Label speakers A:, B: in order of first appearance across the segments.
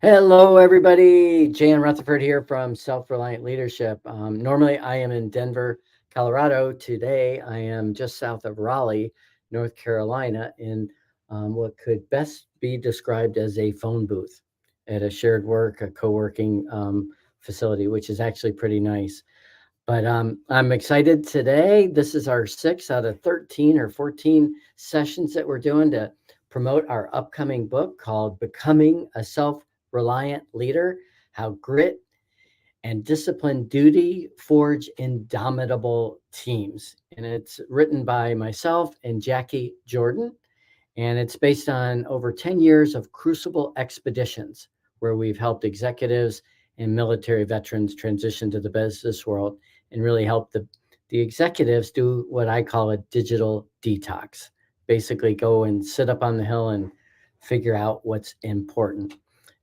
A: Hello, everybody. Jan Rutherford here from Self-Reliant Leadership. Normally, I am in Denver, Colorado. Today, I am just south of Raleigh, North Carolina, in what could best be described as a phone booth at a co-working facility, which is actually pretty nice. But I'm excited today. This is our 6 out of 13 or 14 sessions that we're doing to promote our upcoming book called Becoming a Self-Reliant Leader: How Grit and Disciplined Duty Forge Indomitable Teams. And it's written by myself and Jackie Jordan. And it's based on over 10 years of crucible expeditions where we've helped executives and military veterans transition to the business world and really help the executives do what I call a digital detox. Basically, go and sit up on the hill and figure out what's important.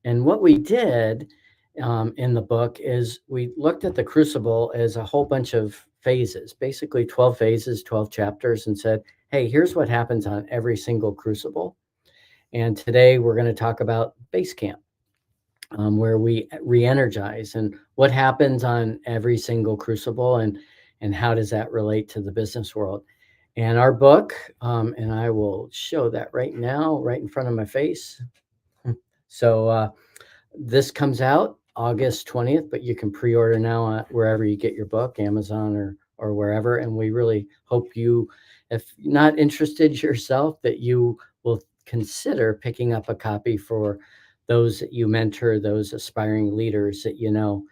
A: And what we did in the book is we looked at the crucible as a whole bunch of phases, basically 12 phases, 12 chapters, and said, hey, here's what happens on every single crucible. And today we're going to talk about base camp, where we re-energize and what happens on every single crucible and how does that relate to the business world. And our book, and I will show that right now, right in front of my face. So this comes out August 20th, but you can pre-order now wherever you get your book, Amazon or wherever. And we really hope you, if not interested yourself, that you will consider picking up a copy for those that you mentor, those aspiring leaders that you know.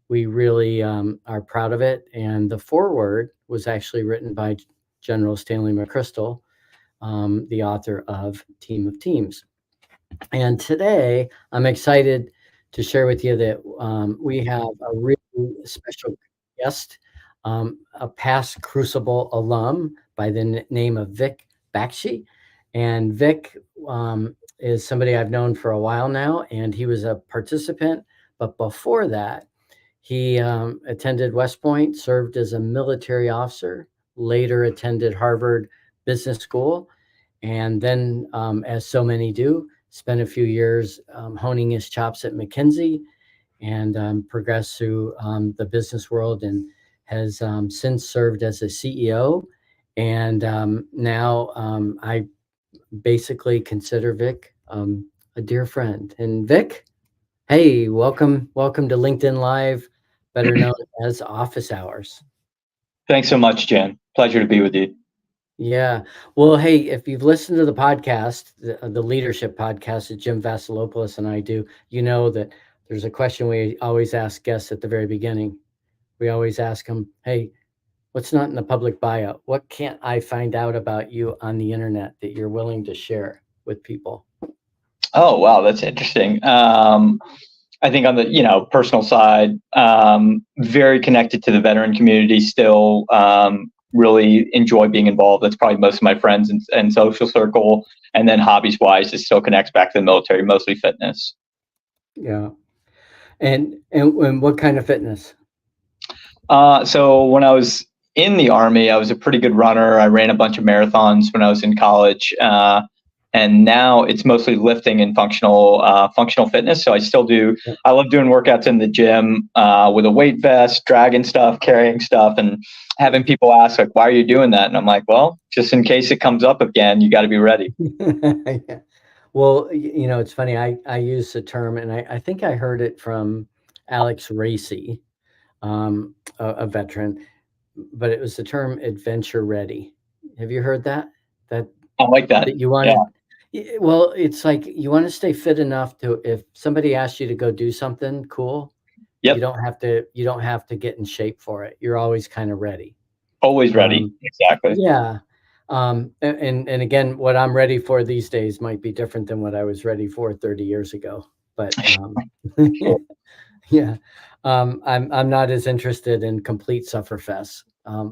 A: We really are proud of it. And the foreword was actually written by General Stanley McChrystal, the author of Team of Teams. And today, I'm excited to share with you that we have a really special guest, a past Crucible alum by the name of Vic Bakshi. And Vic is somebody I've known for a while now, and he was a participant. But before that, he attended West Point, served as a military officer, later attended Harvard Business School, and then, as so many do, spent a few years honing his chops at McKinsey and progressed through the business world and has since served as a CEO. And now I basically consider Vic a dear friend. And Vic, hey, welcome to LinkedIn Live, better known as Office Hours.
B: Thanks so much, Jan. Pleasure to be with you.
A: Yeah. Well, hey, if you've listened to the podcast, the leadership podcast that Jim Vasilopoulos and I do, you know that there's a question we always ask guests at the very beginning. We always ask them, hey, what's not in the public bio? What can't I find out about you on the internet that you're willing to share with people?
B: Oh, wow, that's interesting. I think on the personal side, very connected to the veteran community still. Really enjoy being involved. That's probably most of my friends and social circle. And then hobbies wise, it still connects back to the military, mostly fitness.
A: Yeah. And what kind of fitness?
B: So when I was in the Army, I was a pretty good runner. I ran a bunch of marathons when I was in college. And now it's mostly lifting and functional fitness. So I still do.
A: Yeah.
B: I love doing workouts in the gym with a weight vest, dragging stuff, carrying stuff, and having people ask like, "Why are you doing that?" And I'm like, "Well, just in case it comes up again, you got to be ready."
A: Yeah. Well, it's funny. I use the term, and I think I heard it from Alex Racy, a veteran, but it was the term adventure ready. Have you heard that? That
B: I like that.
A: that you want
B: Yeah.
A: to well, it's like you want to stay fit enough to, if somebody asks you to go do something cool, you
B: Yep.
A: don't have to get in shape for it. You're always kind of ready.
B: Always ready.
A: Um,
B: Exactly.
A: yeah. And again, what I'm ready for these days might be different than what I was ready for 30 years ago. But
B: Sure.
A: yeah, I'm not as interested in complete sufferfest.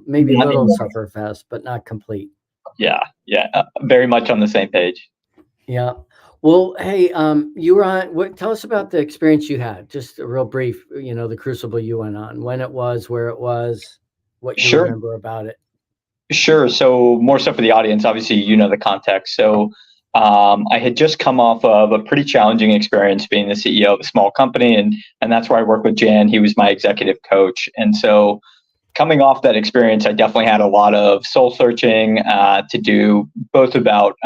A: Maybe
B: Not
A: little
B: anymore.
A: sufferfest, but not complete.
B: Yeah. Yeah. Very much on the same page.
A: Yeah. Well, hey, you were on. Tell us about the experience you had. Just a real brief. The crucible you went on, when it was, where it was, what you
B: Sure.
A: remember about it.
B: Sure. So more stuff for the audience. Obviously, you know the context. So I had just come off of a pretty challenging experience being the CEO of a small company, and that's where I worked with Jan. He was my executive coach, and so coming off that experience, I definitely had a lot of soul searching to do, both about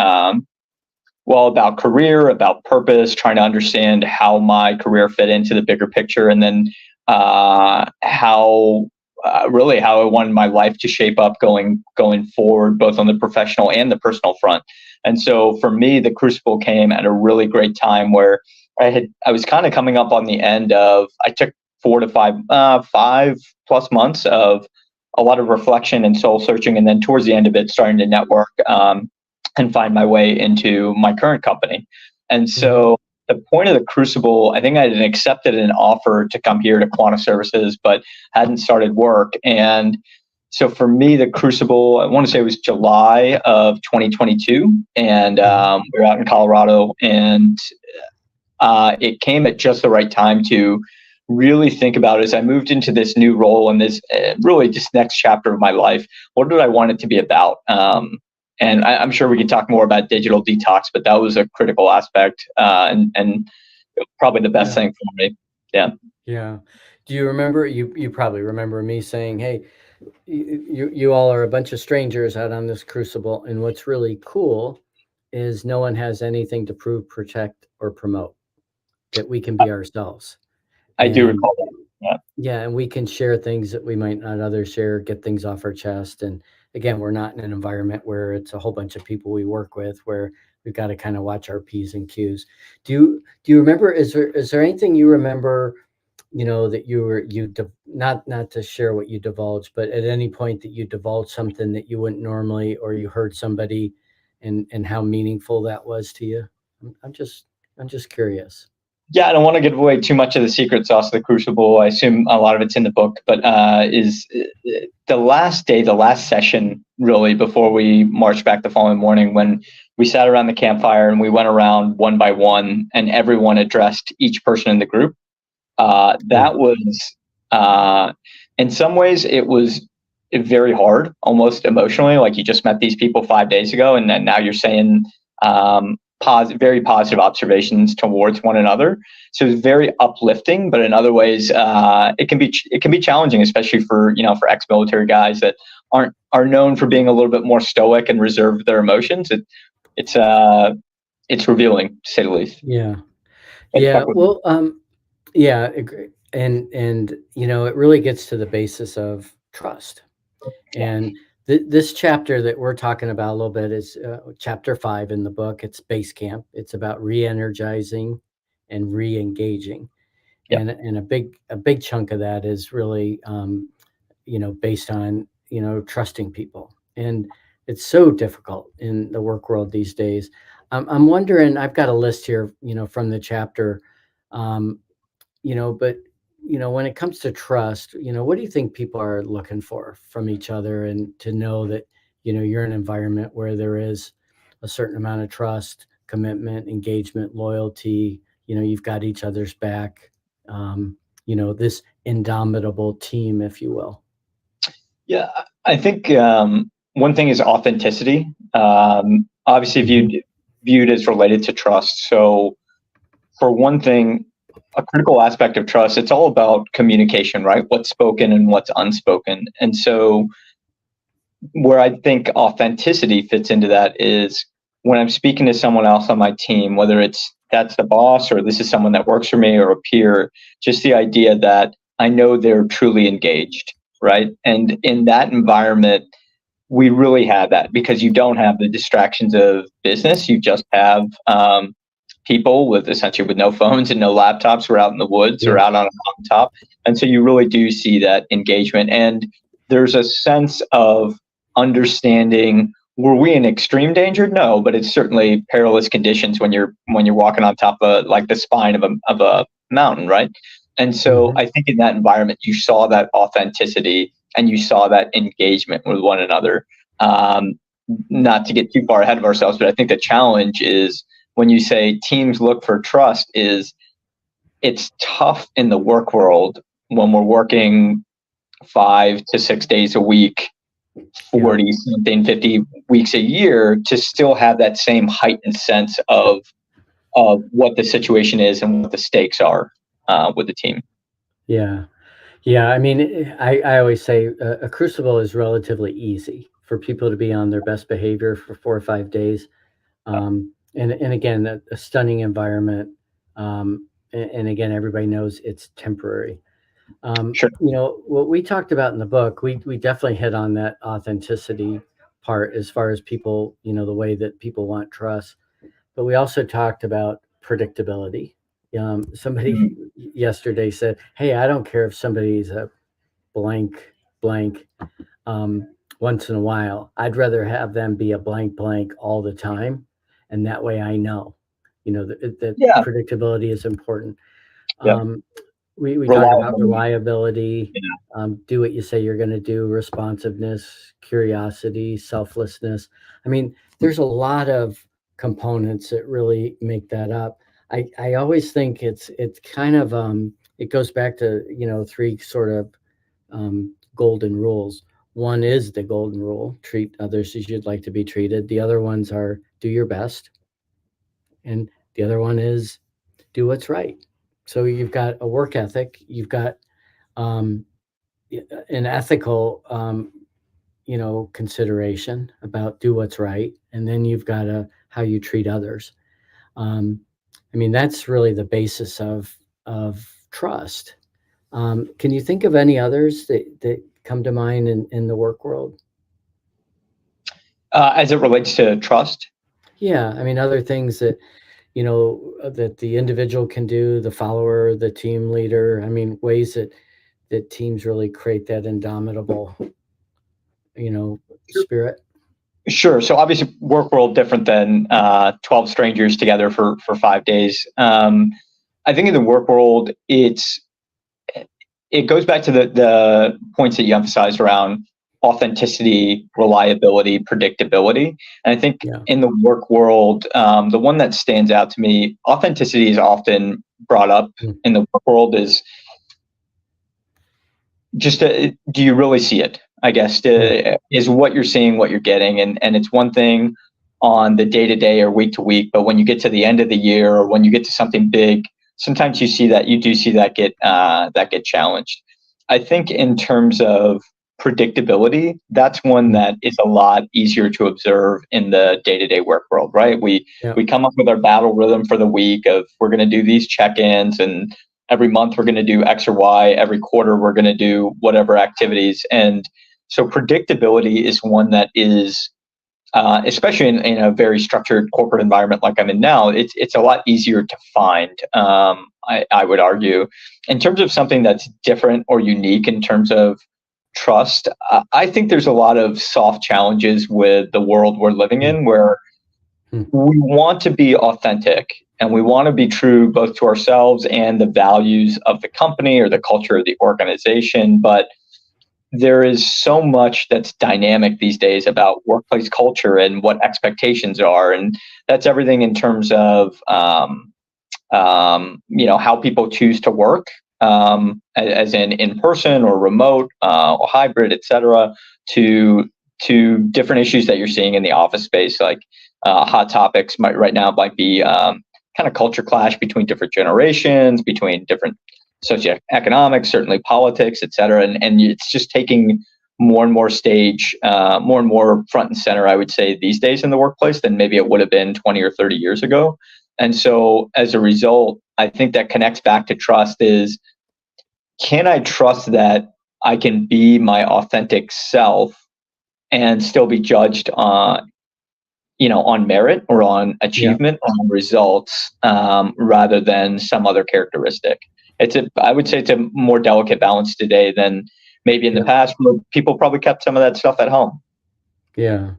B: about career, about purpose, trying to understand how my career fit into the bigger picture, and then how how I wanted my life to shape up going forward, both on the professional and the personal front. And so for me, the crucible came at a really great time where I was kind of coming up on the end of, I took 5+ months of a lot of reflection and soul searching, and then towards the end of it, starting to network and find my way into my current company. And so the point of the crucible, I think I had accepted an offer to come here to Quanta Services, but hadn't started work. And so for me, the crucible, I want to say it was July of 2022, and we were out in Colorado, and it came at just the right time to really think about, as I moved into this new role and this really just next chapter of my life, what did I want it to be about? And I'm sure we can talk more about digital detox, but that was a critical aspect and probably the best thing for me. Yeah.
A: Yeah. Do you remember, you probably remember me saying, hey, you all are a bunch of strangers out on this crucible, and what's really cool is no one has anything to prove, protect, or promote, that we can be ourselves.
B: I do
A: And
B: recall that. Yeah.
A: yeah, and we can share things that we might not others share, get things off our chest. And again, we're not in an environment where it's a whole bunch of people we work with, where we've got to kind of watch our P's and Q's. Do you remember, is there anything you remember, that not to share what you divulged, but at any point that you divulged something that you wouldn't normally, or you heard somebody, and how meaningful that was to you? I'm just curious.
B: Yeah, I don't want to give away too much of the secret sauce of the crucible. I assume a lot of it's in the book, but is the last day, the last session, really, before we marched back the following morning, when we sat around the campfire and we went around one by one and everyone addressed each person in the group. That was, in some ways, it was very hard, almost emotionally. Like, you just met these people 5 days ago, and then now you're saying very positive observations towards one another. So it's very uplifting, but in other ways, it can be challenging, especially for ex-military guys that are known for being a little bit more stoic and reserve their emotions. It's revealing, to say the least.
A: Yeah. Yeah. Well, yeah, agree. And it really gets to the basis of trust. And this chapter that we're talking about a little bit is chapter 5 in the book. It's Base Camp. It's about re-energizing and re-engaging.
B: Yeah.
A: And a big chunk of that is really based on trusting people. And it's so difficult in the work world these days. I'm wondering, I've got a list here, from the chapter, but when it comes to trust, what do you think people are looking for from each other, and to know that you're in an environment where there is a certain amount of trust, commitment, engagement, loyalty, you've got each other's back, this indomitable team, if you will.
B: Yeah, I think one thing is authenticity. Obviously, viewed as related to trust. So, for one thing, a critical aspect of trust, it's all about communication, right? What's spoken and what's unspoken. And so where I think authenticity fits into that is when I'm speaking to someone else on my team, whether that's the boss, or this is someone that works for me, or a peer, just the idea that I know they're truly engaged, right? And in that environment, we really have that, because you don't have the distractions of business. You just have people with no phones and no laptops. We're out in the woods or out on a mountaintop. And so you really do see that engagement. And there's a sense of understanding. Were we in extreme danger? No, but it's certainly perilous conditions when you're walking on top of like the spine of a mountain, right? And so I think in that environment, you saw that authenticity and you saw that engagement with one another. Not to get too far ahead of ourselves, but I think the challenge is, when you say teams look for trust, it's tough in the work world when we're working 5 to 6 days a week, 40 something 50 weeks a year to still have that same heightened sense of what the situation is and what the stakes are with the team.
A: Yeah. Yeah. I mean, I always say a crucible is relatively easy for people to be on their best behavior for 4 or 5 days. And again, a stunning environment. And again, everybody knows it's temporary.
B: Sure.
A: What we talked about in the book, we definitely hit on that authenticity part as far as people, the way that people want trust. But we also talked about predictability. Somebody yesterday said, "Hey, I don't care if somebody's a blank blank um, once in a while. I'd rather have them be a blank blank all the time, and that way I know, that
B: Yeah.
A: predictability is important."
B: Yeah.
A: Um, we talk about
B: Reliability.
A: reliability,
B: Yeah.
A: do what you say you're going to do, responsiveness, curiosity, selflessness. I mean, there's a lot of components that really make that up. I always think it's kind of it goes back to three sort of golden rules. One is the golden rule: treat others as you'd like to be treated. The other ones are do your best, and the other one is do what's right. So you've got a work ethic, you've got um, an ethical, consideration about do what's right, and then you've got how you treat others. Um, I mean, that's really the basis of trust. Can you think of any others that come to mind in the work world?
B: As it relates to trust.
A: Yeah, I mean, other things that the individual can do, the follower, the team leader. I mean, ways that teams really create that indomitable, spirit.
B: Sure. So obviously, work world different than 12 strangers together for 5 days. I think in the work world, it goes back to the points that you emphasized around authenticity, reliability, predictability. And I think
A: Yeah.
B: in the work world, the one that stands out to me, authenticity is often brought up
A: Mm.
B: in the work world is just do you really see it? I guess
A: Yeah.
B: is what you're seeing what you're getting, and it's one thing on the day to day or week to week, but when you get to the end of the year or when you get to something big, sometimes you do see that get challenged. I think in terms of predictability, that's one
A: Mm.
B: that is a lot easier to observe in the day to day work world, right?
A: Yeah.
B: We come up with our battle rhythm for the week of we're going to do these check ins and every month we're going to do X or Y, every quarter we're going to do whatever activities. And so predictability is one that is, especially in a very structured corporate environment like I'm in now, it's a lot easier to find, I would argue. In terms of something that's different or unique in terms of trust, I think there's a lot of soft challenges with the world we're living
A: Mm.
B: in where
A: Mm.
B: we want to be authentic and we want to be true both to ourselves and the values of the company or the culture of the organization. But there is so much that's dynamic these days about workplace culture and what expectations are. And that's everything in terms of, how people choose to work, as in person or remote or hybrid, et cetera, to different issues that you're seeing in the office space. Like hot topics right now might be kind of culture clash between different generations, between different socioeconomics, certainly politics, et cetera. And it's just taking more and more stage, more and more front and center, I would say, these days in the workplace than maybe it would have been 20 or 30 years ago. And so as a result, I think that connects back to trust is, can I trust that I can be my authentic self and still be judged on merit or on
A: Yeah.
B: achievement or on results, rather than some other characteristic. I would say it's a more delicate balance today than maybe in the
A: Yeah.
B: past where people probably kept some of that stuff at home.
A: Yeah.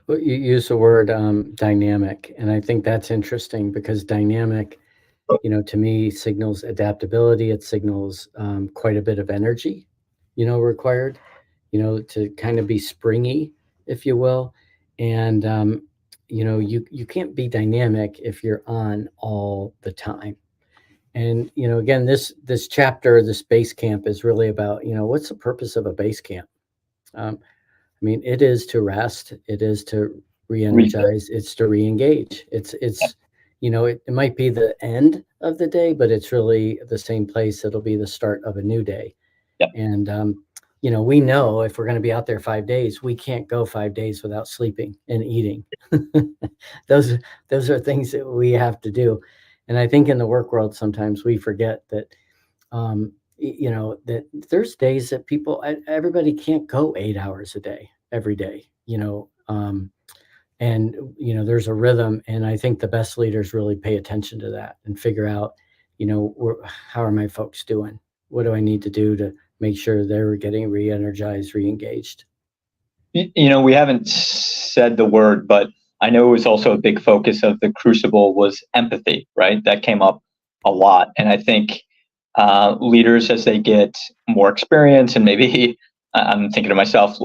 A: Well, you use the word dynamic, and I think that's interesting because dynamic, to me, signals adaptability. It signals quite a bit of energy, required, to kind of be springy, if you will. And you can't be dynamic if you're on all the time. And again, this chapter, this base camp, is really about what's the purpose of a base camp. Um, I mean, it is to rest. It is to
B: Re-
A: re-energize. It's to re-engage. It might be the end of the day, but it's really the same place. It'll be the start of a new day.
B: Yep.
A: And, we know if we're going to be out there 5 days, we can't go 5 days without sleeping and eating. Those are things that we have to do. And I think in the work world, sometimes we forget that, that there's days that everybody can't go 8 hours a day, every day, and, there's a rhythm. And I think the best leaders really pay attention to that and figure out, how are my folks doing? What do I need to do to make sure they're getting re-energized, re-engaged?
B: We haven't said the word, but I know it was also a big focus of the Crucible was empathy, right? That came up a lot. And I think leaders, as they get more experience and maybe I'm thinking to myself,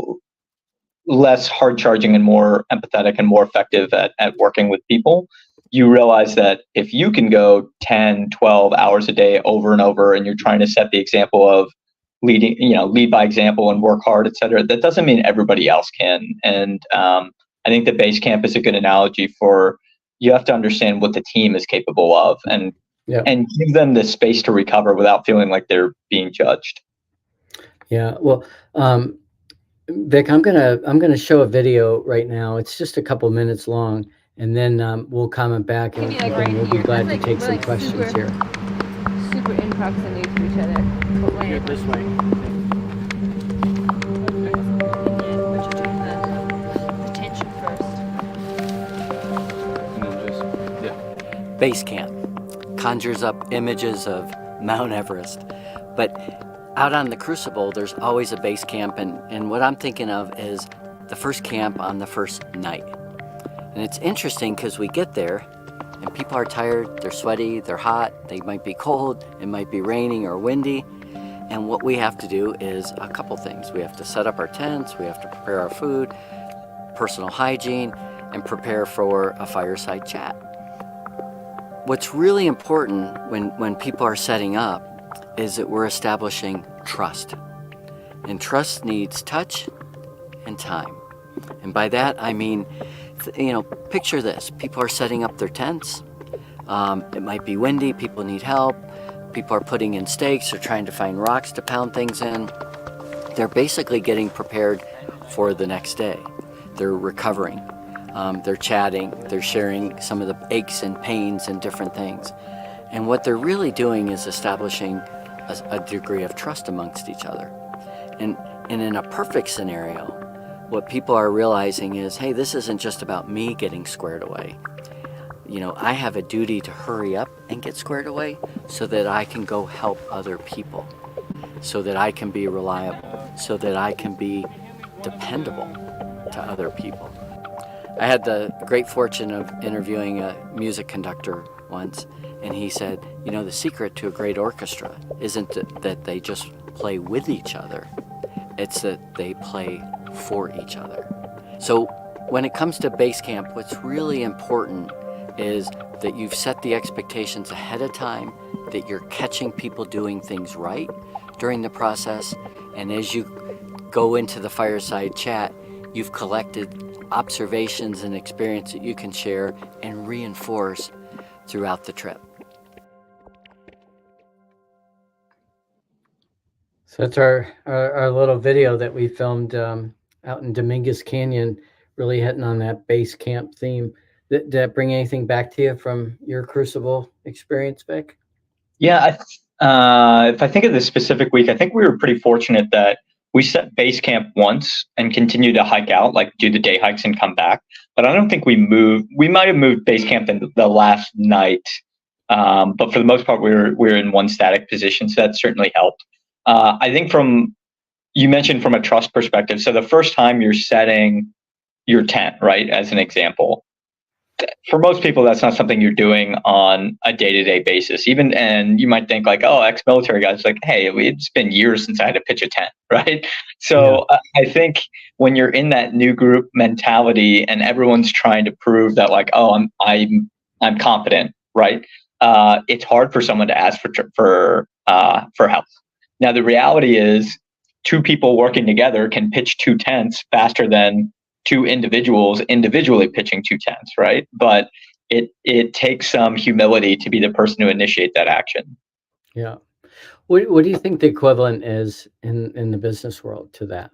B: less hard charging and more empathetic and more effective at working with people, you realize that if you can go 10, 12 hours a day over and over, and you're trying to set the example of lead by example and work hard, et cetera, that doesn't mean everybody else can. And I think the base camp is a good analogy for, you have to understand what the team is capable of and give them the space to recover without feeling like they're being judged.
A: Yeah. Well, Vic, I'm gonna show a video right now. It's just a couple minutes long, and then we'll comment back, and again, we'll be glad to take some questions here.
C: Super in proximity to each other.
A: Here, this way.
C: The tension first.
A: Base camp conjures up images of Mount Everest, but out on the Crucible, there's always a base camp, and what I'm thinking of is the first camp on the first night. And it's interesting because we get there, and people are tired, they're sweaty, they're hot, they might be cold, it might be raining or windy, and what we have to do is a couple things. We have to set up our tents, we have to prepare our food, personal hygiene, and prepare for a fireside chat. What's really important when people are setting up is that we're establishing trust. And trust needs touch and time. And by that, I mean, picture this. People are setting up their tents. It might be windy, people need help. People are putting in stakes or trying to find rocks to pound things in. They're basically getting prepared for the next day. They're recovering. They're chatting. They're sharing some of the aches and pains and different things. And what they're really doing is establishing a degree of trust amongst each other. And in a perfect scenario, what people are realizing is, hey, this isn't just about me getting squared away. I have a duty to hurry up and get squared away so that I can go help other people, so that I can be reliable, so that I can be dependable to other people. I had the great fortune of interviewing a music conductor once, and he said, the secret to a great orchestra isn't that they just play with each other, it's that they play for each other. So when it comes to base camp, what's really important is that you've set the expectations ahead of time, that you're catching people doing things right during the process, and as you go into the fireside chat, you've collected observations and experience that you can share and reinforce throughout the trip. So that's our little video that we filmed out in Dominguez Canyon, really hitting on that base camp theme. Did that bring anything back to you from your Crucible experience, Vic?
B: Yeah, if I think of this specific week, I think we were pretty fortunate that we set base camp once and continued to hike out, like do the day hikes and come back. But I don't think we moved. We might have moved base camp in the last night, but for the most part, we were in one static position, so that certainly helped. I think you mentioned from a trust perspective. So the first time you're setting your tent, right, as an example, for most people, that's not something you're doing on a day-to-day basis. And you might think like, oh, ex-military guys, like, hey, it's been years since I had to pitch a tent, right? So yeah. I think when you're in that new group mentality and everyone's trying to prove that, like, oh, I'm competent, right? It's hard for someone to ask for help. Now the reality is, two people working together can pitch two tents faster than two individuals individually pitching two tents, right? But it takes some humility to be the person to initiate that action.
A: Yeah. What do you think the equivalent is in the business world to that?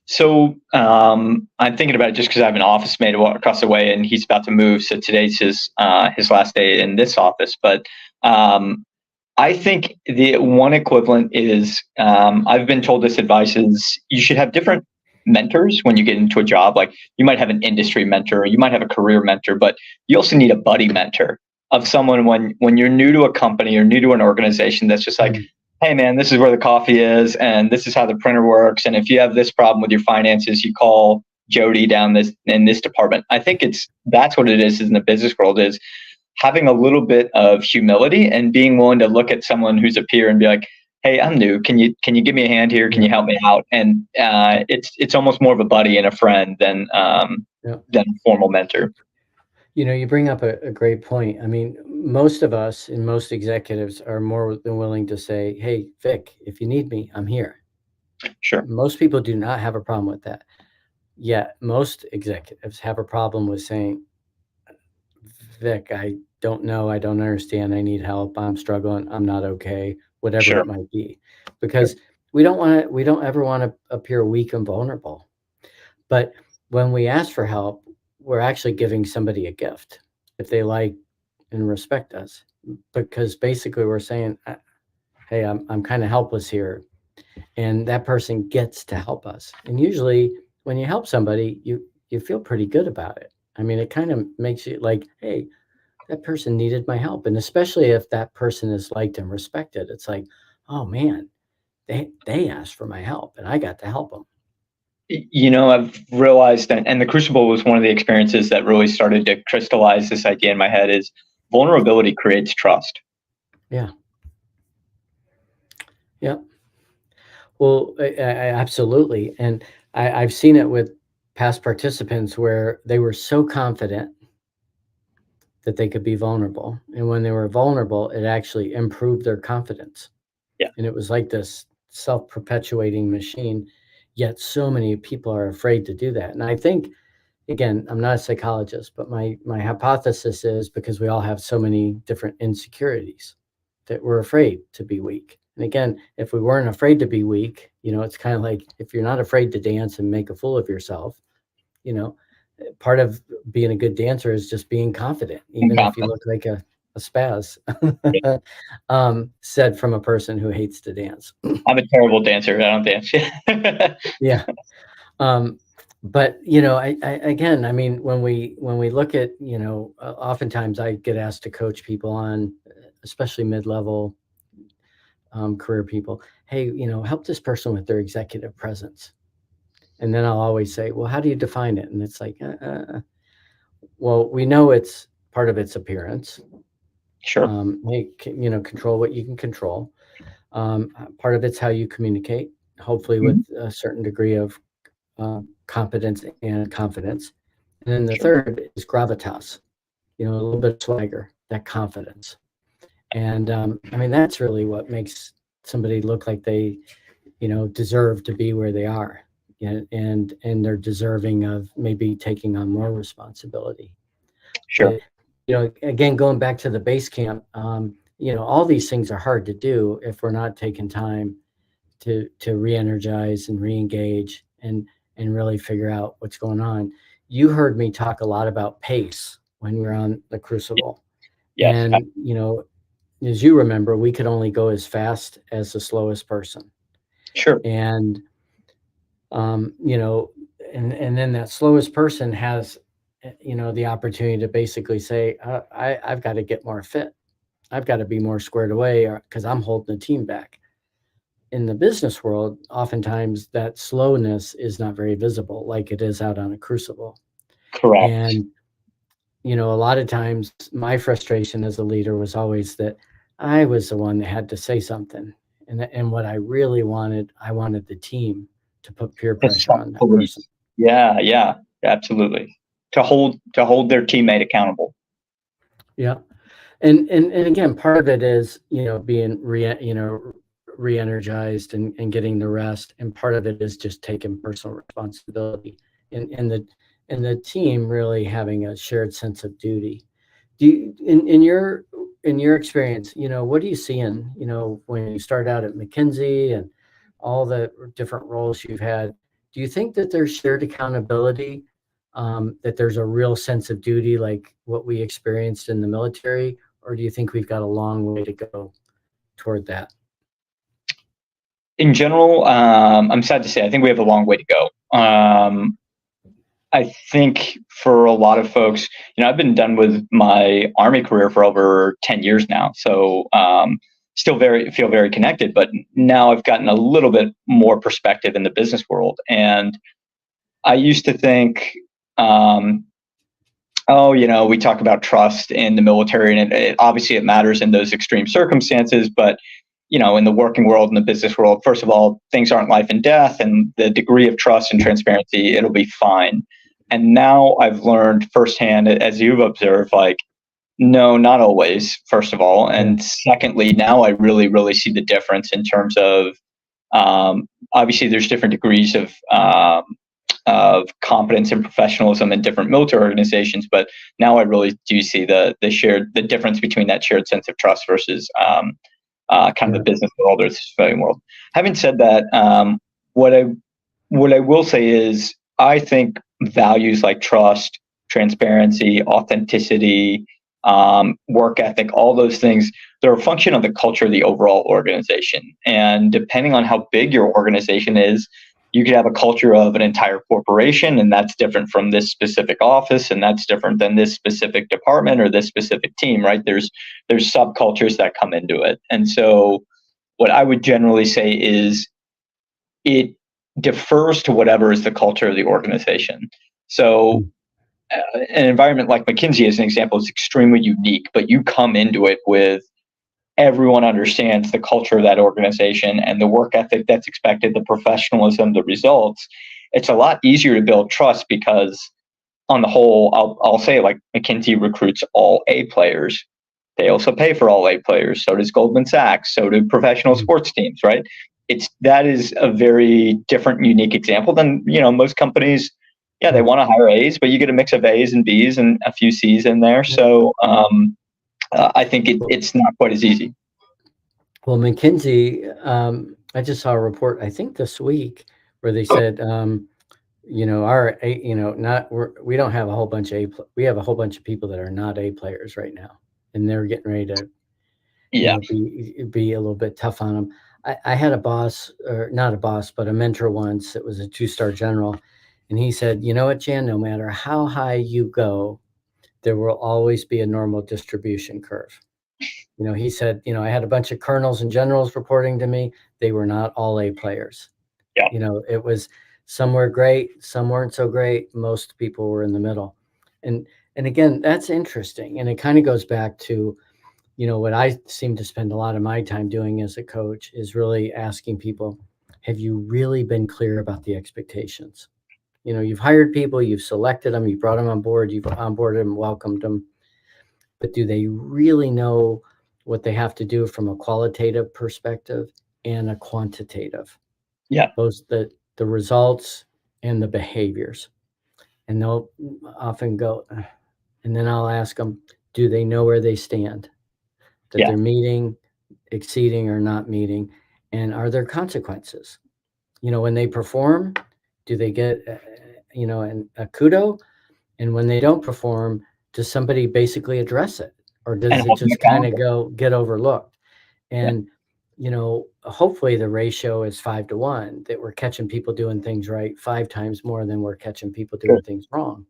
B: So I'm thinking about it just because I have an office mate across the way, and he's about to move. So today's his last day in this office. But I think the one equivalent is I've been told this advice is you should have different mentors when you get into a job. Like you might have an industry mentor, or you might have a career mentor, but you also need a buddy mentor of someone when you're new to a company or new to an organization that's just like, hey man, this is where the coffee is and this is how the printer works. And if you have this problem with your finances, you call Jody down in this department. I think that's what it is in the business world, is having a little bit of humility and being willing to look at someone who's a peer and be like, hey, I'm new. Can you give me a hand here? Can you help me out? And it's almost more of a buddy and a friend than a formal mentor.
A: You bring up a great point. I mean, most of us and most executives are more than willing to say, hey, Vic, if you need me, I'm here.
B: Sure.
A: Most people do not have a problem with that. Yet most executives have a problem with saying, Vic, I don't know. I don't understand. I need help. I'm struggling. I'm not okay. Whatever it might be, because we don't ever want to appear weak and vulnerable. But when we ask for help, we're actually giving somebody a gift if they like and respect us, because basically we're saying, hey, I'm kind of helpless here. And that person gets to help us. And usually when you help somebody, you feel pretty good about it. I mean, it kind of makes you like, hey, that person needed my help. And especially if that person is liked and respected, it's like, oh man, they asked for my help and I got to help them.
B: I've realized that, and the Crucible was one of the experiences that really started to crystallize this idea in my head, is vulnerability creates trust.
A: Yeah. Yeah. Well, absolutely. And I've seen it with past participants where they were so confident that they could be vulnerable. And when they were vulnerable, it actually improved their confidence.
B: Yeah.
A: And it was like this self-perpetuating machine. Yet so many people are afraid to do that. And I think, again, I'm not a psychologist, but my hypothesis is because we all have so many different insecurities that we're afraid to be weak. And again, if we weren't afraid to be weak, it's kind of like if you're not afraid to dance and make a fool of yourself, part of being a good dancer is just being confident, even if you look like a spaz. Said from a person who hates to dance.
B: I'm a terrible dancer. I don't dance.
A: Yeah. But I mean, when we look at, oftentimes I get asked to coach people on, especially mid-level career people. Hey, help this person with their executive presence. And then I'll always say, well, how do you define it? And it's like, well, we know it's part of its appearance.
B: Sure.
A: Control what you can control. Part of it's how you communicate, hopefully with a certain degree of competence and confidence. And then the third is gravitas, a little bit of swagger, that confidence. And I mean, that's really what makes somebody look like they, deserve to be where they are. And they're deserving of maybe taking on more responsibility.
B: Sure.
A: But, again, going back to the base camp, all these things are hard to do if we're not taking time to re-energize and re-engage and really figure out what's going on. You heard me talk a lot about pace when we were on the Crucible.
B: Yes.
A: And, as you remember, we could only go as fast as the slowest person.
B: Sure.
A: And, and then that slowest person has, the opportunity to basically say, I've got to get more fit. I've got to be more squared away because I'm holding the team back. In the business world, oftentimes that slowness is not very visible like it is out on a Crucible.
B: Correct.
A: And, a lot of times my frustration as a leader was always that I was the one that had to say something. And what I really wanted, I wanted the team to put peer pressure on that person.
B: Yeah, absolutely. To hold their teammate accountable.
A: Yeah. And again, part of it is, being re-energized and getting the rest. And part of it is just taking personal responsibility and the team really having a shared sense of duty. Do you, in your experience, what are you seeing, when you start out at McKinsey and all the different roles you've had? Do you think that there's shared accountability, that there's a real sense of duty like what we experienced in the military, or do you think we've got a long way to go toward that?
B: In general, I'm sad to say, I think we have a long way to go. I think for a lot of folks, I've been done with my Army career for over 10 years now. So still feel very connected, but now I've gotten a little bit more perspective in the business world. And I used to think, we talk about trust in the military, and obviously it matters in those extreme circumstances, but in the working world and the business world, first of all, things aren't life and death, and the degree of trust and transparency, it'll be fine. And now I've learned firsthand, as you've observed, like, no, not always, first of all. And secondly, now I really, really see the difference in terms of, obviously there's different degrees of competence and professionalism in different military organizations, but now I really do see the difference between that shared sense of trust versus kind of the business world or the civilian world. Having said that, what I will say is, I think values like trust, transparency, authenticity, work ethic, all those things, they're a function of the culture of the overall organization. And depending on how big your organization is, you could have a culture of an entire corporation, and that's different from this specific office, and that's different than this specific department or this specific team, right? There's subcultures that come into it. And so what I would generally say is it defers to whatever is the culture of the organization. So an environment like McKinsey, as an example, is extremely unique, but you come into it with everyone understands the culture of that organization and the work ethic that's expected, the professionalism, the results. It's a lot easier to build trust because, on the whole, I'll say, like, McKinsey recruits all A players. They also pay for all A players. So does Goldman Sachs. So do professional sports teams, right? That is a very different, unique example than, most companies. Yeah, they want to hire A's, but you get a mix of A's and B's and a few C's in there. So I think it's not quite as easy.
A: Well, McKinsey, I just saw a report, I think this week, where they said, we don't have a whole bunch of we have a whole bunch of people that are not A players right now, and they're getting ready to, be a little bit tough on them. I had a boss, or not a boss, but a mentor once that was a 2-star general, and he said, "You know what, Jan? No matter how high you go, there will always be a normal distribution curve." He said, I had a bunch of colonels and generals reporting to me. They were not all A players.
B: Yeah.
A: It was, some were great, some weren't so great. Most people were in the middle. And again, that's interesting. And it kind of goes back to, what I seem to spend a lot of my time doing as a coach is really asking people, have you really been clear about the expectations? You've hired people, you've selected them, you brought them on board, you've onboarded them, welcomed them, but do they really know what they have to do from a qualitative perspective and a quantitative?
B: Yeah.
A: Both the results and the behaviors. And they'll often go, and then I'll ask them, do they know where they stand? That they're meeting, exceeding, or not meeting? And are there consequences? When they perform, do they get, a kudo? And when they don't perform, does somebody basically address it? Or does it just kind of get overlooked? And, hopefully the ratio is 5-to-1, that we're catching people doing things right 5 times more than we're catching people doing things wrong.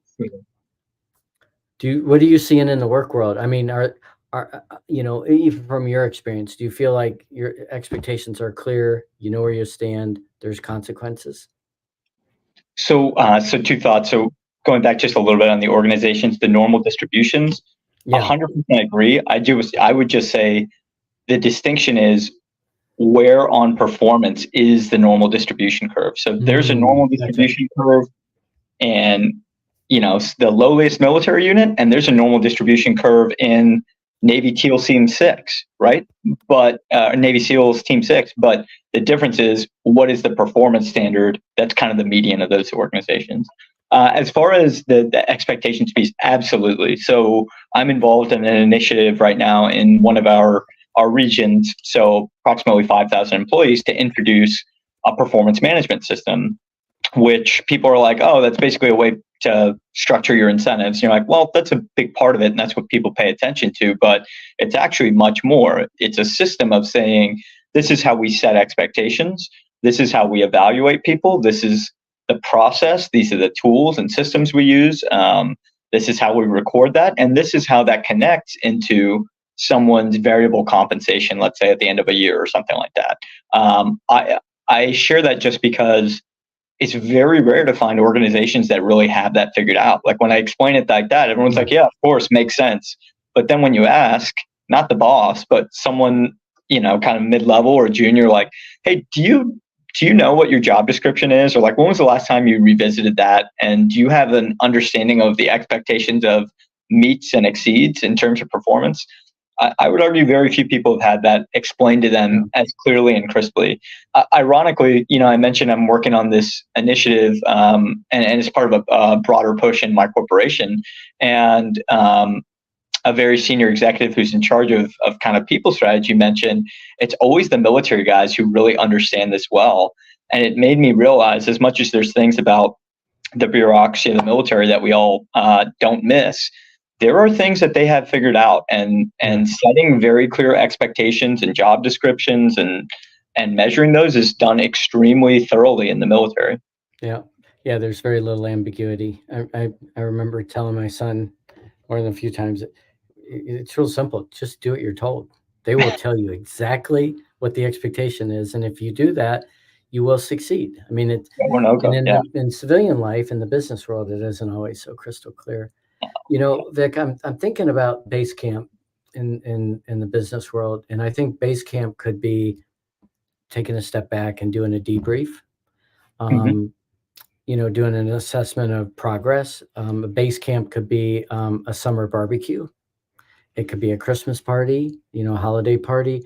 A: What are you seeing in the work world? I mean, are even from your experience, do you feel like your expectations are clear? You know where you stand, there's consequences?
B: So 2 thoughts. So going back just a little bit on the organizations, the normal distributions, 100% agree. I would just say the distinction is where on performance is the normal distribution curve. So there's a normal distribution curve, and the lowliest military unit, and there's a normal distribution curve in Navy SEAL Team 6, right? But Navy SEALs Team 6, but the difference is what is the performance standard that's kind of the median of those organizations. As far as the expectations piece, absolutely. So I'm involved in an initiative right now in one of our regions, so approximately 5,000 employees, to introduce a performance management system, which people are like, oh, that's basically a way to structure your incentives. You're like, well, that's a big part of it, and that's what people pay attention to, but it's actually much more. It's a system of saying, this is how we set expectations, this is how we evaluate people, this is the process, these are the tools and systems we use, this is how we record that, and this is how that connects into someone's variable compensation, let's say at the end of a year or something like that. I share that just because it's very rare to find organizations that really have that figured out. Like when I explain it like that, everyone's like, yeah, of course, makes sense. But then when you ask, not the boss, but someone, kind of mid-level or junior, like, hey, do you know what your job description is? Or like, when was the last time you revisited that? And do you have an understanding of the expectations of meets and exceeds in terms of performance? I would argue very few people have had that explained to them as clearly and crisply. Ironically, I mentioned I'm working on this initiative, and it's part of a broader push in my corporation. And a very senior executive who's in charge of kind of people strategy mentioned, it's always the military guys who really understand this well. And it made me realize, as much as there's things about the bureaucracy of the military that we all don't miss, there are things that they have figured out, and setting very clear expectations and job descriptions and measuring those is done extremely thoroughly in the military.
A: Yeah. There's very little ambiguity. I remember telling my son more than a few times, it's real simple. Just do what you're told. They will tell you exactly what the expectation is, and if you do that, you will succeed. I mean, in civilian life, in the business world, it isn't always so crystal clear. Vic, I'm thinking about base camp in the business world, and I think base camp could be taking a step back and doing a debrief. Doing an assessment of progress. A base camp could be a summer barbecue. It could be a Christmas party, a holiday party.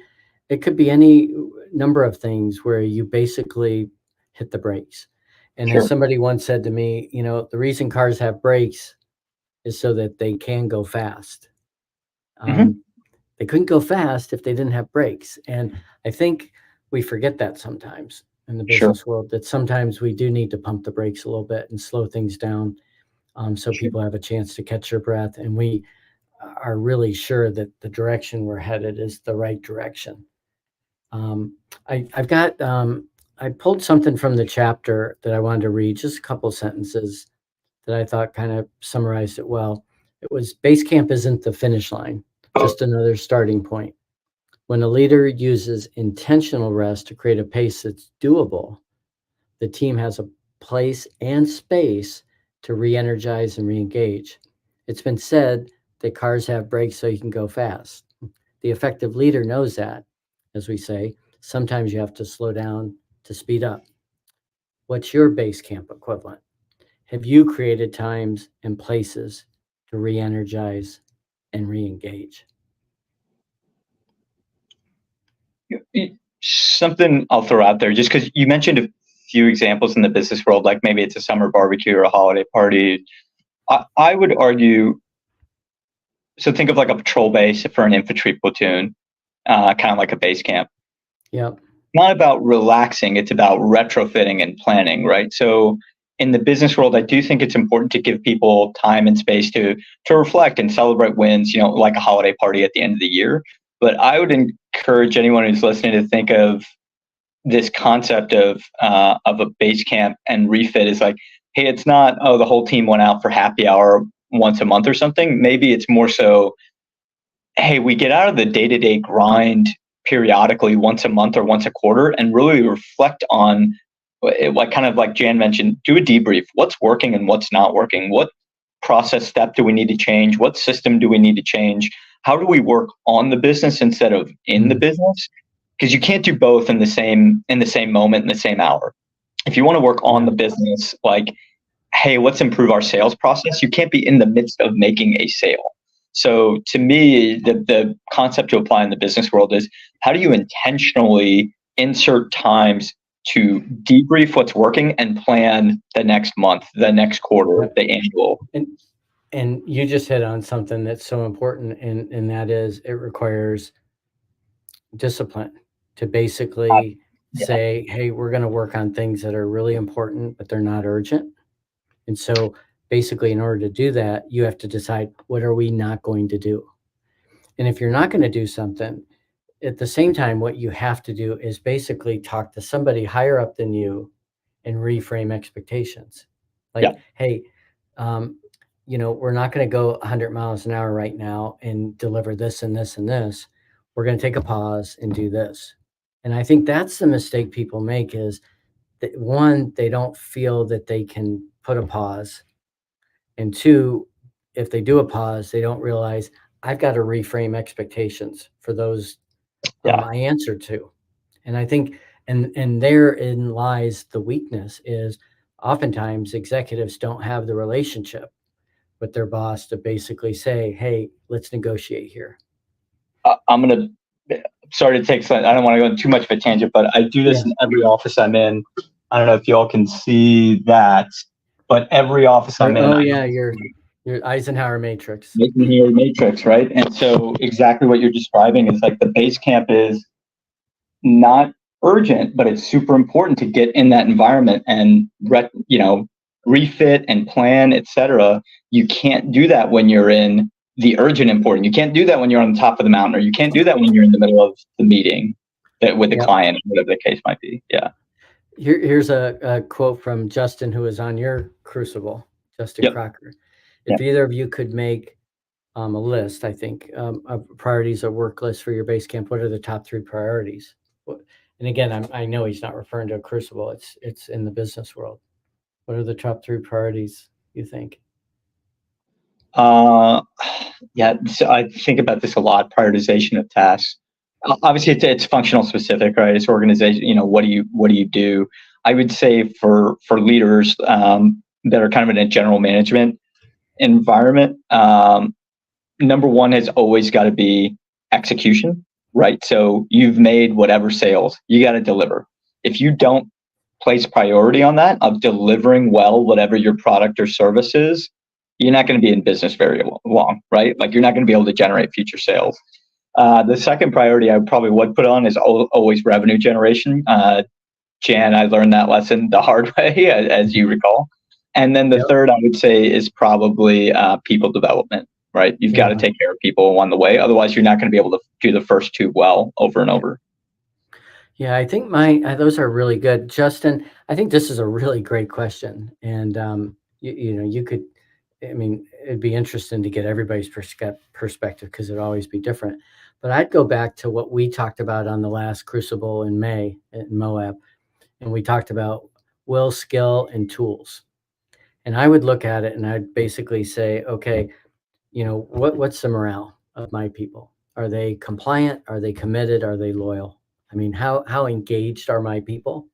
A: It could be any number of things where you basically hit the brakes. And as somebody once said to me, the reason cars have brakes is so that they can go fast. They couldn't go fast if they didn't have brakes. And I think we forget that sometimes in the business world, that sometimes we do need to pump the brakes a little bit and slow things down, so people have a chance to catch their breath. And we are really sure that the direction we're headed is the right direction. I pulled something from the chapter that I wanted to read, just a couple sentences that I thought kind of summarized it well. It was, base camp isn't the finish line, just another starting point. When a leader uses intentional rest to create a pace that's doable, the team has a place and space to re-energize and re-engage. It's been said that cars have brakes so you can go fast. The effective leader knows that, as we say, sometimes you have to slow down to speed up. What's your base camp equivalent? Have you created times and places to re-energize and re-engage?
B: Something I'll throw out there, just because you mentioned a few examples in the business world, like maybe it's a summer barbecue or a holiday party. I would argue, so think of like a patrol base for an infantry platoon, kind of like a base camp.
A: Yep.
B: Not about relaxing, it's about retrofitting and planning, right? So in the business world, I do think it's important to give people time and space to reflect and celebrate wins, like a holiday party at the end of the year. But I would encourage anyone who's listening to think of this concept of a base camp and refit is like, hey, it's not, oh, the whole team went out for happy hour once a month or something. Maybe it's more so, hey, we get out of the day-to-day grind periodically once a month or once a quarter and really reflect on, like kind of like Jan mentioned, do a debrief. What's working and what's not working? What process step do we need to change? What system do we need to change? How do we work on the business instead of in the business? Because you can't do both in the same moment, in the same hour. If you want to work on the business, like, hey, let's improve our sales process, you can't be in the midst of making a sale. So to me, the concept to apply in the business world is how do you intentionally insert times to debrief what's working and plan the next month, the next quarter,
A: Yep.
B: the annual.
A: And you just hit on something that's so important, and that is it requires discipline to basically
B: Yeah.
A: say, hey, we're going to work on things that are really important, but they're not urgent. And so basically, in order to do that, you have to decide, what are we not going to do? And if you're not going to do something, at the same time, what you have to do is basically talk to somebody higher up than you and reframe expectations. Like,
B: Yeah.
A: hey, we're not going to go 100 miles an hour right now and deliver this and this and this. We're going to take a pause and do this. And I think that's the mistake people make, is that, one, they don't feel that they can put a pause. And two, if they do a pause, they don't realize, I've got to reframe expectations for those
B: Yeah.
A: I answer to. And I think, and therein lies the weakness, is oftentimes executives don't have the relationship with their boss to basically say, hey, let's negotiate here.
B: I'm going to, sorry to take, I don't want to go into too much of a tangent, but I do this in every office I'm in. I don't know if y'all can see that, but every office I'm in.
A: Oh yeah, your Eisenhower matrix.
B: Eisenhower matrix, right? And so exactly what you're describing is like the base camp is not urgent, but it's super important to get in that environment and refit and plan, etc. You can't do that when you're in the urgent important. You can't do that when you're on the top of the mountain, or you can't do that when you're in the middle of the meeting with the client, whatever the case might be. Yeah.
A: Here's a quote from Justin, who is on your Crucible, Justin Crocker. If either of you could make a list, I think, of priorities, a work list for your base camp, what are the top 3 priorities? And again, I know he's not referring to a Crucible. It's in the business world. What are the top 3 priorities, you think?
B: Yeah, so I think about this a lot. Prioritization of tasks. Obviously, it's functional specific, right? It's organization. What do you do? I would say for leaders that are kind of in a general management environment, number one has always got to be execution, right? So you've made whatever sales, you got to deliver. If you don't place priority on that of delivering well whatever your product or service is, you're not going to be in business very long, right? Like you're not going to be able to generate future sales. The second priority I probably would put on is always revenue generation. Jan, I learned that lesson the hard way, as you recall. And then the third I would say is probably people development, right? You've got to take care of people along the way. Otherwise, you're not going to be able to do the first 2 well over and over.
A: Yeah, I think those are really good. Justin, I think this is a really great question. And, you could, it'd be interesting to get everybody's perspective, because it'd always be different. But I'd go back to what we talked about on the last Crucible in May at Moab. And we talked about will, skill, and tools. And I would look at it and I'd basically say, okay, what's the morale of my people? Are they compliant? Are they committed? Are they loyal? How engaged are my people?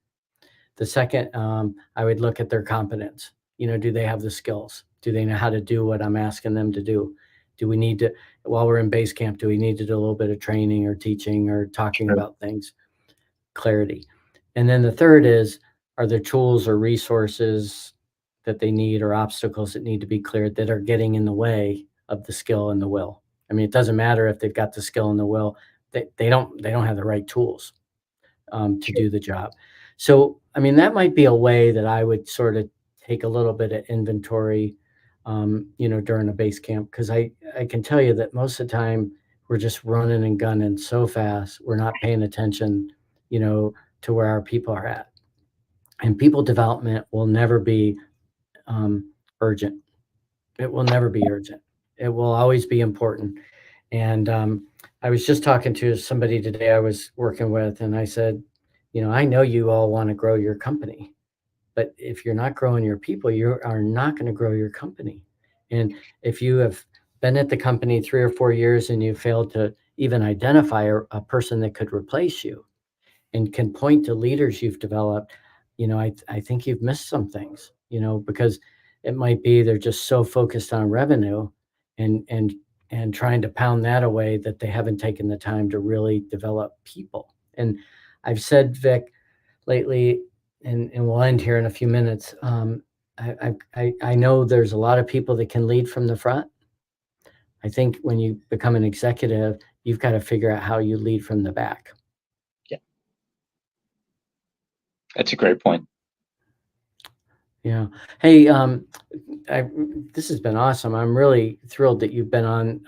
A: The second, I would look at their competence. Do they have the skills? Do they know how to do what I'm asking them to do? Do we need to, while we're in base camp, do we need to do a little bit of training or teaching or talking about things? Clarity. And then the third is, are there tools or resources that they need, or obstacles that need to be cleared that are getting in the way of the skill and the will? It doesn't matter if they've got the skill and the will, they don't have the right tools to do the job. So, that might be a way that I would sort of take a little bit of inventory, during a base camp, because I can tell you that most of the time we're just running and gunning so fast, we're not paying attention, to where our people are at. And people development will never be urgent. It will never be urgent. It will always be important. And I was just talking to somebody today I was working with, and I said, I know you all want to grow your company, but if you're not growing your people, you are not going to grow your company. And if you have been at the company 3 or 4 years and you failed to even identify a person that could replace you and can point to leaders you've developed, I think you've missed some things, because it might be they're just so focused on revenue and and trying to pound that away, that they haven't taken the time to really develop people. And I've said, Vic, lately, and we'll end here in a few minutes. I know there's a lot of people that can lead from the front. I think when you become an executive, you've got to figure out how you lead from the back.
B: Yeah, that's a great point.
A: Yeah. Hey, this has been awesome. I'm really thrilled that you've been on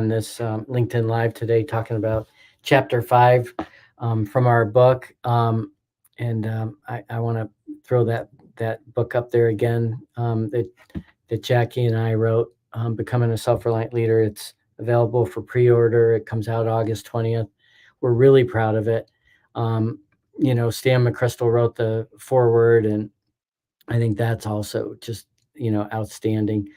A: this LinkedIn Live today, talking about Chapter 5 from our book. And I want to throw that book up there again, that Jackie and I wrote, Becoming a Self-Reliant Leader. It's available for pre-order. It comes out August 20th. We're really proud of it. Stan McChrystal wrote the foreword, and I think that's also just, outstanding.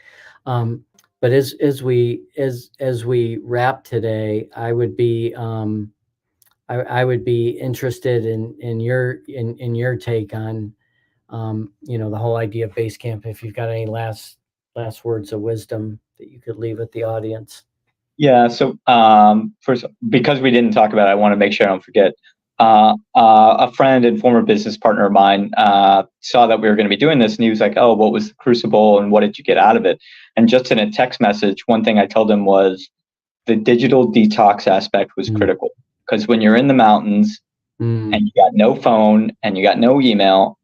A: But as we wrap today, I would be interested in your take on the whole idea of base camp. If you've got any last words of wisdom that you could leave with the audience.
B: Yeah. So first, because we didn't talk about it, I want to make sure I don't forget. A friend and former business partner of mine saw that we were going to be doing this, and he was like, "Oh, what was the Crucible, and what did you get out of it?" And just in a text message, one thing I told him was the digital detox aspect was critical, because when you're in the mountains and you got no phone and you got no email,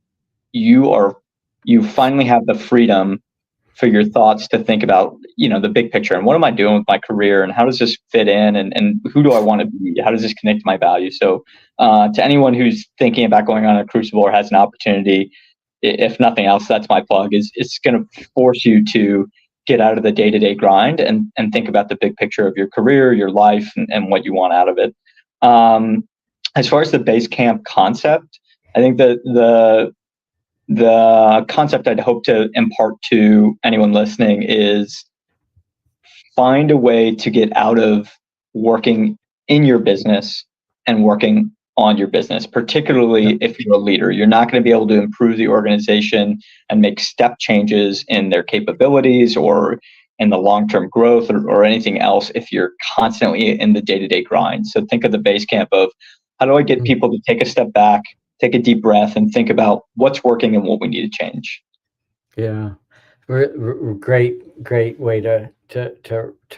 B: you finally have the freedom for your thoughts to think about, the big picture, and what am I doing with my career, and how does this fit in, and who do I want to be? How does this connect to my values? So to anyone who's thinking about going on a Crucible or has an opportunity, if nothing else, that's my plug, is it's going to force you to get out of the day-to-day grind and think about the big picture of your career, your life, and what you want out of it. As far as the base camp concept, I think that the concept I'd hope to impart to anyone listening is find a way to get out of working in your business and working on your business, particularly if you're a leader. You're not going to be able to improve the organization and make step changes in their capabilities or in the long-term growth or anything else if you're constantly in the day-to-day grind. So think of the base camp of, how do I get people to take a step back, take a deep breath, and think about what's working and what we need to change.
A: Yeah, great way to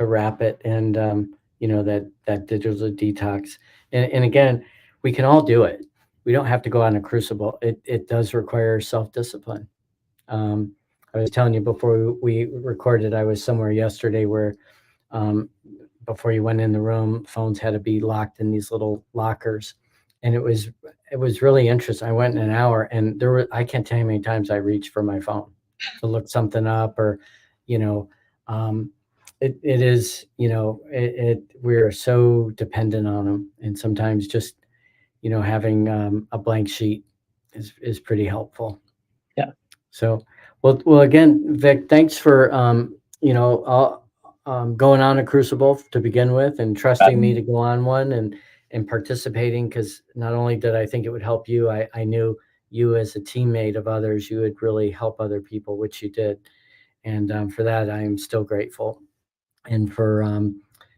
A: wrap it. And that digital detox. And again, we can all do it. We don't have to go on a Crucible. It does require self-discipline. I was telling you before we recorded, I was somewhere yesterday where before you went in the room, phones had to be locked in these little lockers. And it was really interesting. I went in an hour, and I can't tell you how many times I reached for my phone to look something up, or, it is, we're so dependent on them. And sometimes just, having a blank sheet is pretty helpful.
B: Yeah.
A: So, well, again, Vic, thanks for, going on a Crucible to begin with, and trusting me to go on one and participating, because not only did I think it would help you, I knew you as a teammate of others, you would really help other people, which you did. And for that, I am still grateful. And for,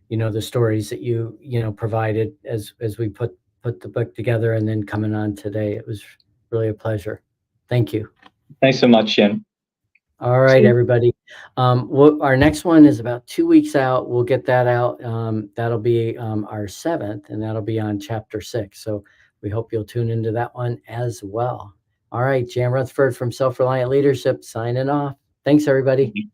A: the stories that you provided as we put the book together, and then coming on today, it was really a pleasure. Thank you.
B: Thanks so much, Jim.
A: All right, everybody. Our next one is about 2 weeks out. We'll get that out. That'll be our 7th, and that'll be on Chapter 6. So we hope you'll tune into that one as well. All right, Jan Rutherford from Self-Reliant Leadership signing off. Thanks, everybody.